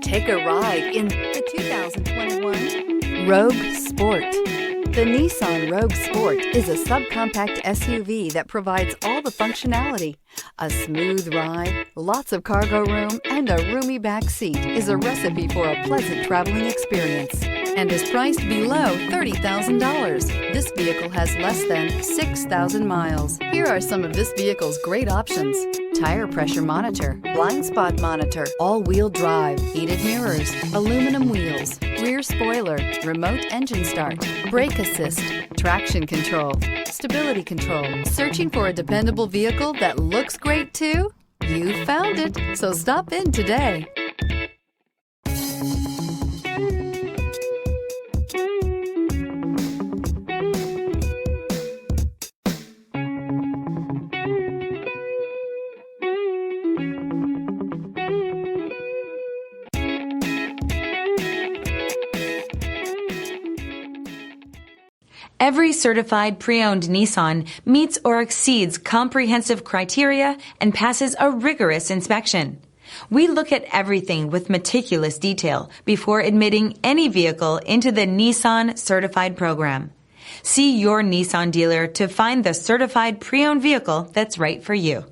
Take a ride in the 2021 Rogue Sport. The Nissan Rogue Sport is a subcompact SUV that provides all the functionality. A smooth ride, lots of cargo room, and a roomy back seat is a recipe for a pleasant traveling experience and is priced below $30,000. This vehicle has less than 6,000 miles. Here are some of this vehicle's great options: tire pressure monitor, blind spot monitor, all-wheel drive, heated mirrors, aluminum wheels, rear spoiler, remote engine start, brake assist, traction control, stability control. Searching for a dependable vehicle that looks great too? You found it, so stop in today. Every certified pre-owned Nissan meets or exceeds comprehensive criteria and passes a rigorous inspection. We look at everything with meticulous detail before admitting any vehicle into the Nissan Certified program. See your Nissan dealer to find the certified pre-owned vehicle that's right for you.